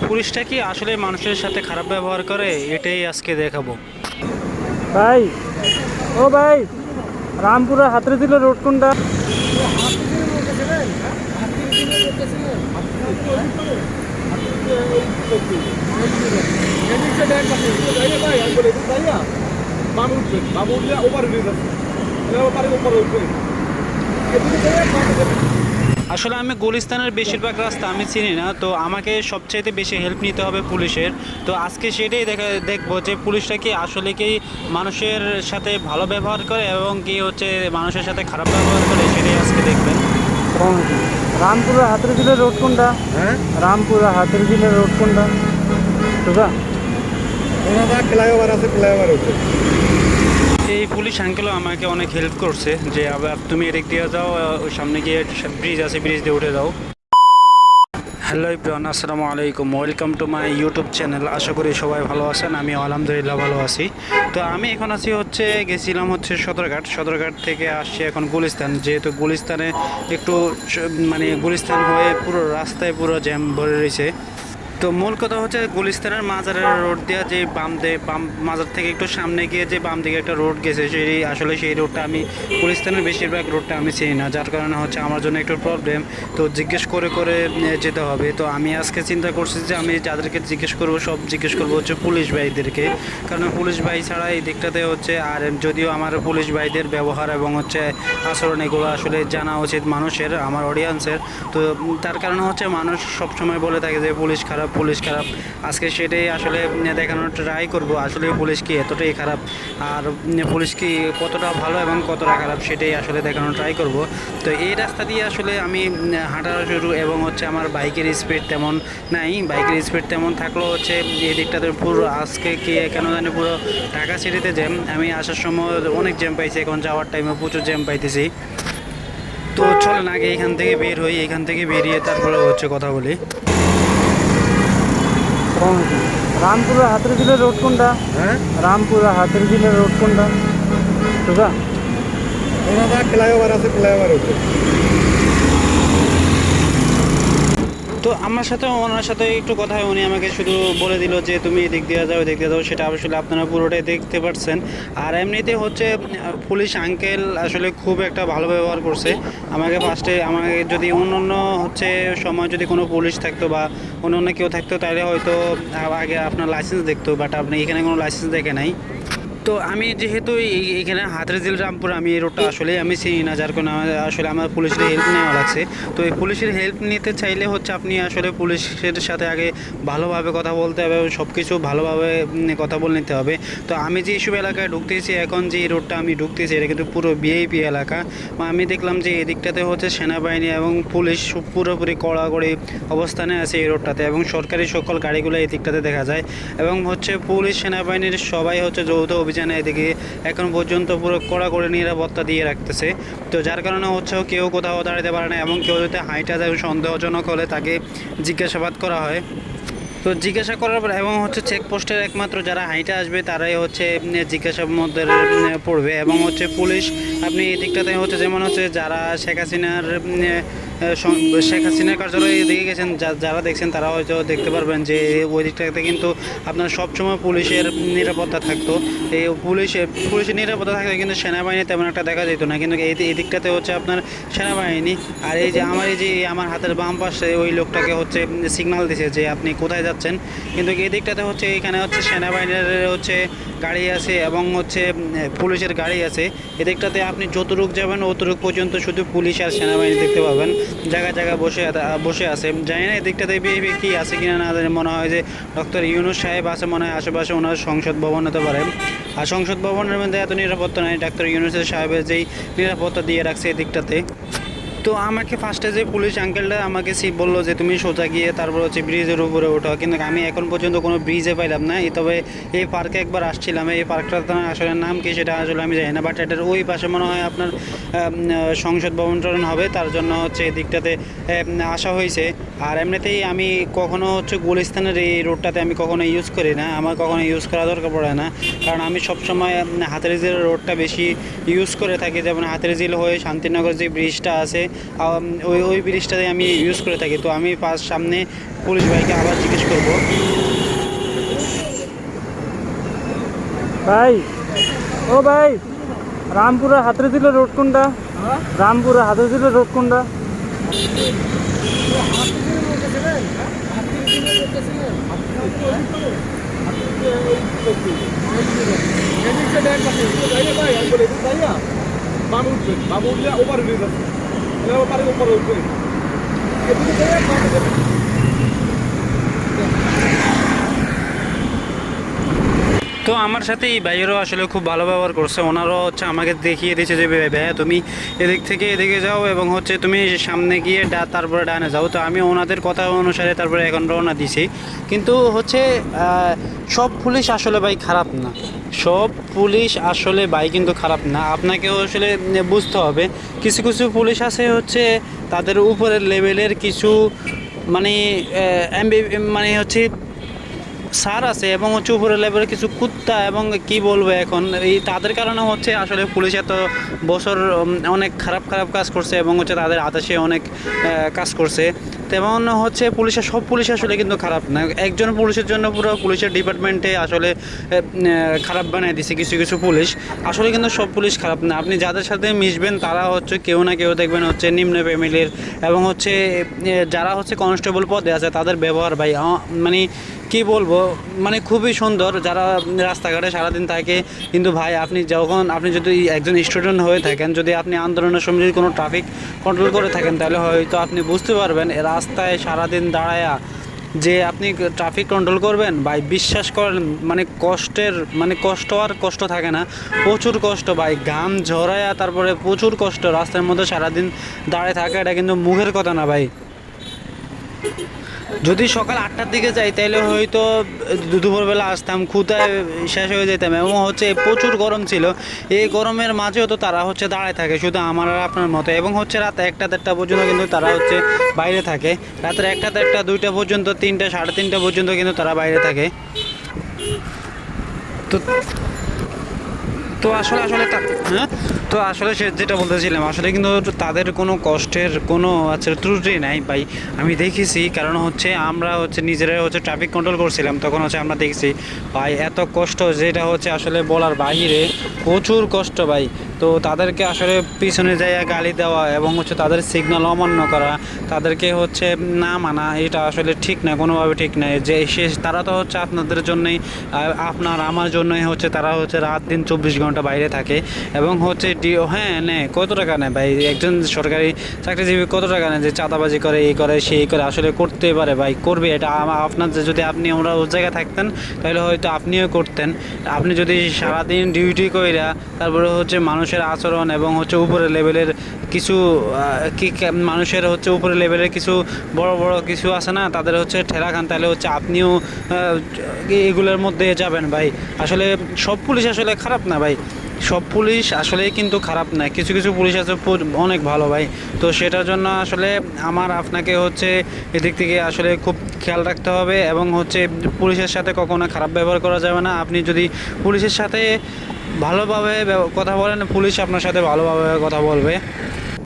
পুলিশটা কি আসলে মানুষের সাথে খারাপ ব্যবহার করে, এটাই আজকে দেখাবো। ভাই, ও ভাই, রামপুরা হাতরে রোড কোনটা? আসলে আমি গুলিস্তানের বেশিরভাগ রাস্তা আমি চিনি না, তো আমাকে সবচাইতে বেশি হেল্প নিতে হবে পুলিশের। তো আজকে সেটাই দেখবো যে পুলিশটা কি আসলে কি মানুষের সাথে ভালো ব্যবহার করে এবং কি হচ্ছে মানুষের সাথে খারাপ ব্যবহার করে, সেটাই আজকে দেখবেন। রামপুরা হাতরে রোড কোনটা? হ্যাঁ, রামপুরা হাতরে রোড কোনটা? সোজা ওনারা ফ্লাইওভার আছে, ফ্লাইওভার হচ্ছে। এই পুলিশ আঙ্কেলও আমাকে অনেক হেল্প করছে যে আবার তুমি এদিক দিয়ে যাও, ওই সামনে গিয়ে ব্রিজ আছে, ব্রিজ দিয়ে উঠে যাও। হ্যালো ইব্রান, আসসালামু আলাইকুম, welcome to my YouTube channel. আশা করি সবাই ভালো আছেন, আমি আলহামদুলিল্লাহ ভালো আছি। তো আমি এখন আছি গেছিলাম সদরঘাট থেকে আসছি এখন গুলিস্তান, যেহেতু গুলিস্তানে একটু মানে গুলিস্তান হয়ে পুরো রাস্তায় পুরো জ্যাম ভরে রয়েছে। তো মূল কথা হচ্ছে গুলিস্তানের মাজারের রোড দেওয়া যে বাম মাজার থেকে একটু সামনে গিয়ে যে বাম দিকে একটা রোড গেছে, সেই রোডটা আমি গুলিস্তানের বেশিরভাগ রোডটা আমি চিনি না, যার কারণে হচ্ছে আমার জন্য একটু প্রবলেম। তো জিজ্ঞেস করে করে যেতে হবে। তো আমি আজকে চিন্তা করছি যে আমি যাদেরকে জিজ্ঞেস করবো হচ্ছে পুলিশ ভাইদেরকে, কারণ পুলিশ ভাই ছাড়া এই দিকটাতে হচ্ছে, আর যদিও আমার পুলিশ ভাইদের ব্যবহার এবং হচ্ছে আচরণ এগুলো আসলে জানা উচিত মানুষের, আমার অডিয়েন্সের। তো তার কারণে হচ্ছে মানুষ সবসময় বলে থাকে যে পুলিশ খারাপ, পুলিশ খারাপ। আজকে সেটাই আসলে দেখানোর ট্রাই করব, আসলে পুলিশ কি এতটাই খারাপ আর পুলিশ কি কতটা ভালো এবং কতটা খারাপ, সেটাই আসলে দেখানোর ট্রাই করব। তো এই রাস্তা দিয়ে আসলে আমি হাঁটা শুরু, এবং হচ্ছে আমার বাইকের স্পিড তেমন নাই, বাইকের স্পিড তেমন থাকলেও হচ্ছে এই দিকটাতে পুরো আজকে কি কেন জানি পুরো ঢাকা সিটিতে জ্যাম। আমি আসার সময় অনেক জ্যাম পাইছি, এখন যাওয়ার টাইমে প্রচুর জ্যাম পাইতেছি। তো চলেন আগে এখান থেকে বের হই, এখান থেকে বেরিয়ে তারপরে হচ্ছে কথা বলি। রামপুরা হাতরে রোড কোনটা? হ্যাঁ, রামপুরা হাতরে রোড কোনটা? সোজা ওনারা ফ্লাইওভার আছে, ফ্লাইওভার হচ্ছে। তো ওনার সাথে একটু কথা হয়, উনি আমাকে শুধু বলে দিল যে তুমি এদিক দিয়ে যাও, এদিক দিয়ে যাও। সেটা আসলে আপনারা পুরোটাই দেখতে পাচ্ছেন। আর এমনিতে হচ্ছে পুলিশ আঙ্কেল আসলে খুব একটা ভালো ব্যবহার করছে আমাকে যদি অন্য হচ্ছে সময় যদি কোনো পুলিশ থাকতো বা অন্য কেউ থাকতো, তাহলে হয়তো আগে আপনার লাইসেন্স দেখতো, বাট আপনি এখানে কোনো লাইসেন্স দেখে নাই। তো আমি যেহেতু এইখানে হাতরেজিল রামপুর, আমি এই রোডটা আসলে আমি চিনি না, যার কারণে আসলে আমার পুলিশের হেল্প নেওয়া লাগছে। তো এই পুলিশের হেল্প নিতে চাইলে হচ্ছে আপনি আসলে পুলিশের সাথে আগে ভালোভাবে কথা বলতে হবে এবং সব কিছু ভালোভাবে কথা বলে নিতে হবে। তো আমি যে এইসব এলাকায় ঢুকতেছি, এখন যে এই রোডটা আমি ঢুকতেছি, এটা কিন্তু পুরো ভিআইপি এলাকা। আমি দেখলাম যে এদিকটাতে হচ্ছে সেনাবাহিনী এবং পুলিশ পুরোপুরি কড়াকড়ি অবস্থানে আছে এই রোডটাতে, এবং সরকারি সকল গাড়িগুলো এই দিকটাতে দেখা যায়। এবং হচ্ছে পুলিশ সেনাবাহিনীর সবাই হচ্ছে যৌথ অভিযানে এদিকে এখন পর্যন্ত পুরো কড়াকড়ি নিরাপত্তা দিয়ে রাখতেছে। তো যার কারণে হচ্ছে কেউ কোথাও দাঁড়াতে পারে না, এবং কেউ যদি হাইটা যায় সন্দেহজনক হলে তাকে জিজ্ঞাসাবাদ করা হয়। তো জিজ্ঞাসা করার পর এবং হচ্ছে চেকপোস্টের একমাত্র যারা হাইটে আসবে তারাই হচ্ছে জিজ্ঞাসার মধ্যে পড়বে। এবং হচ্ছে পুলিশ আপনি এই দিকটাতে হচ্ছে যেমন হচ্ছে যারা শেখ হাসিনার কার্যালয়ে এদিকে গেছেন, যারা দেখছেন তারা হয়তো দেখতে পারবেন যে ওই দিকটাতে কিন্তু আপনার সবসময় পুলিশের নিরাপত্তা থাকতো। এই পুলিশের নিরাপত্তা থাকতো, কিন্তু সেনাবাহিনী তেমন একটা দেখা যেত না। কিন্তু এই দিকটাতে হচ্ছে আপনার সেনাবাহিনী। আর এই যে আমার হাতের বাম পাশে ওই লোকটাকে হচ্ছে সিগন্যাল দিছে যে আপনি কোথায় যাচ্ছেন, কিন্তু এই দিকটাতে হচ্ছে এখানে হচ্ছে সেনাবাহিনীর হচ্ছে গাড়ি আছে এবং হচ্ছে পুলিশের গাড়ি আছে। এদিকটাতে আপনি যতটুক যাবেন অতটুক পর্যন্ত শুধু পুলিশ আর সেনাবাহিনী দেখতে পাবেন, জায়গায় জায়গায় বসে আছে। জানি না এদিকটাতে বিএবি কি আছে কিনা, না জানি, মনে হয় যে ডক্টর ইউনূস সাহেব আছে মনে হয় আশেপাশে, ওনার সংসদ ভবন হতে পারে। আর সংসদ ভবনের মধ্যে এত নিরাপত্তা নাই, ডাক্তার ইউনূস সাহেবের যেই নিরাপত্তা দিয়ে রাখছে এদিকটাতে। তো আমাকে ফার্স্টে যে পুলিশ আঙ্কেলটা আমাকে বললো যে তুমি সোজা গিয়ে তারপর হচ্ছে ব্রিজের উপরে ওঠো, কিন্তু আমি এখন পর্যন্ত কোনো ব্রিজে পাইলাম না। তবে এই পার্কে একবার আসছিলাম, এই পার্কটার আসলে নাম কি সেটা আসলে আমি জানি না, বাট এটার ওই পাশে মনে হয় আপনার সংসদ ভবন টবন হবে, তার জন্য হচ্ছে এই দিকটাতে আসা হয়েছে। আর এমনিতেই আমি কখনো হচ্ছে গুলিস্তানের এই রোডটাতে আমি কখনো ইউজ করি না, আমার কখনো ইউজ করা দরকার পড়ে না, কারণ আমি সবসময় হাতেরঝিল রোডটা বেশি ইউজ করে থাকি। যেমন হাতেরঝিল হয়ে শান্তিনগর যে ব্রিজটা আছে, ওই ব্রিজটাতে আমি ইউজ করে থাকি। তো আমি সামনে পুলিশ ভাইকে আবার জিজ্ঞেস করবো ভাই, ও ভাই, রামপুরা হাতরেজিলা রোড কোনটা? রামপুরা হাতরেজিলা রোড কোনটা? বাবু উঠলে ওপারে নিয়ে যাচ্ছে ওপারে উঠবে তো আমার সাথে এই ভাইয়েরও আসলে খুব ভালো ব্যবহার করছে। ওনারও হচ্ছে আমাকে দেখিয়ে দিয়েছে যে ভাইয়া তুমি এদিক থেকে এদিকে যাও এবং হচ্ছে তুমি সামনে গিয়ে তারপরে ডানে যাও। তো আমি ওনাদের কথা অনুসারে তারপরে এখন রওনা দিছি। কিন্তু হচ্ছে সব পুলিশ আসলে ভাই খারাপ না, সব পুলিশ আসলে ভাই কিন্তু খারাপ না। আপনাকেও আসলে বুঝতে হবে কিছু কিছু পুলিশ আছে হচ্ছে তাদের উপরের লেভেলের কিছু মানে মানে হচ্ছে স্যার আছে এবং হচ্ছে উপরের লেভেলের কিছু কুত্তা এবং কি বলবো এখন এই তাদের কারণে হচ্ছে আসলে পুলিশ এত বছর অনেক খারাপ খারাপ কাজ করছে এবং হচ্ছে তাদের আদেশে অনেক কাজ করছে। তেমন হচ্ছে পুলিশের সব পুলিশ আসলে কিন্তু খারাপ না। একজন পুলিশের জন্য পুরো পুলিশের ডিপার্টমেন্টে আসলে খারাপ বানিয়ে দিছে কিছু কিছু পুলিশ। আসলে কিন্তু সব পুলিশ খারাপ না। আপনি যাদের সাথে মিশবেন তারা হচ্ছে কেউ না কেউ দেখবেন হচ্ছে নিম্ন ফ্যামিলির এবং হচ্ছে যারা হচ্ছে কনস্টেবল পদে আছে তাদের ব্যবহার ভাই মানে কি বলবো মানে খুবই সুন্দর। যারা রাস্তাঘাটে সারাদিন থাকে কিন্তু ভাই আপনি যদি একজন স্টুডেন্ট হয়ে থাকেন, যদি আপনি আন্দোলনের সময় যদি কোনো ট্রাফিক কন্ট্রোল করে থাকেন তাহলে হয়তো আপনি বুঝতে পারবেন রাস্তায় সারাদিন দাঁড়ায়া যে আপনি ট্রাফিক কন্ট্রোল করবেন ভাই, বিশ্বাস করেন মানে কষ্ট আর কষ্ট থাকে না, প্রচুর কষ্ট ভাই। ঘাম ঝরায়া তারপরে প্রচুর কষ্ট, রাস্তার মধ্যে সারাদিন দাঁড়ায় থাকা এটা কিন্তু মুখের কথা না ভাই। যদি সকাল 8টার দিকে যাই তাহলে হয়তো দুপুরবেলা আসতাম, ক্ষুধায় শেষ হয়ে যেতাম এবং হচ্ছে প্রচুর গরম ছিল। এই গরমের মাঝেও তো তারা হচ্ছে দাঁড়ায় থাকে শুধু আমার আর আপনার মতো এবং হচ্ছে রাত 1টা-1:30 পর্যন্ত কিন্তু তারা হচ্ছে বাইরে থাকে। রাতের 1টা-1:30 2টা পর্যন্ত 3টা 3:30 পর্যন্ত কিন্তু তারা বাইরে থাকে। তো তো আসলে হ্যাঁ, তো আসলে সে যেটা বলতেছিলাম আসলে কিন্তু তাদের কোনো কষ্টের কোনো ত্রুটি নাই ভাই, আমি দেখেছি। কারণ হচ্ছে আমরা হচ্ছে নিজেরাই হচ্ছে ট্রাফিক কন্ট্রোল করছিলাম, তখন হচ্ছে আমরা দেখছি ভাই এত কষ্ট যেটা হচ্ছে আসলে বলার বাইরে, প্রচুর কষ্ট ভাই। তো তাদেরকে আসলে পিছনে যাইয়া গালি দেওয়া এবং হচ্ছে তাদের সিগন্যাল অমান্য করা, তাদেরকে হচ্ছে না মানা, এটা আসলে ঠিক না, কোনোভাবে ঠিক নাই। যে তারা তো হচ্ছে আপনাদের জন্যই, আপনার আমার জন্যই হচ্ছে তারা হচ্ছে রাত দিন 24 ঘন্টা বাইরে থাকে এবং হচ্ছে হ্যাঁ নেয় কত টাকা নেয় ভাই, একজন সরকারি চাকরিজীবী কত টাকা নেয় যে চাঁদাবাজি করে এই করে সেই করে, আসলে করতে পারে ভাই, করবে এটা আপনার যদি আপনি আমরা ওই জায়গায় থাকতেন তাহলে হয়তো আপনিও করতেন। আপনি যদি সারাদিন ডিউটি কইরা তারপরে হচ্ছে মানুষের আচরণ এবং হচ্ছে উপরের লেভেলের কিছু মানুষের হচ্ছে উপরের লেভেলের কিছু বড় বড় কিছু আছে না তাদের হচ্ছে ঠেলা খান, তাহলে হচ্ছে আপনিও এগুলোর মধ্যে যাবেন ভাই। আসলে সব পুলিশ আসলে খারাপ না ভাই, সব পুলিশ আসলে কিন্তু খারাপ না, কিছু কিছু পুলিশ আছে অনেক ভালো ভাই। তো সেটার জন্য আসলে আমার আপনাকে হচ্ছে এদিক থেকে আসলে খুব খেয়াল রাখতে হবে এবং হচ্ছে পুলিশের সাথে কখনো খারাপ ব্যবহার করা যাবে না। আপনি যদি পুলিশের সাথে ভালোভাবে কথা বলেন পুলিশ আপনার সাথে ভালোভাবে কথা বলবে।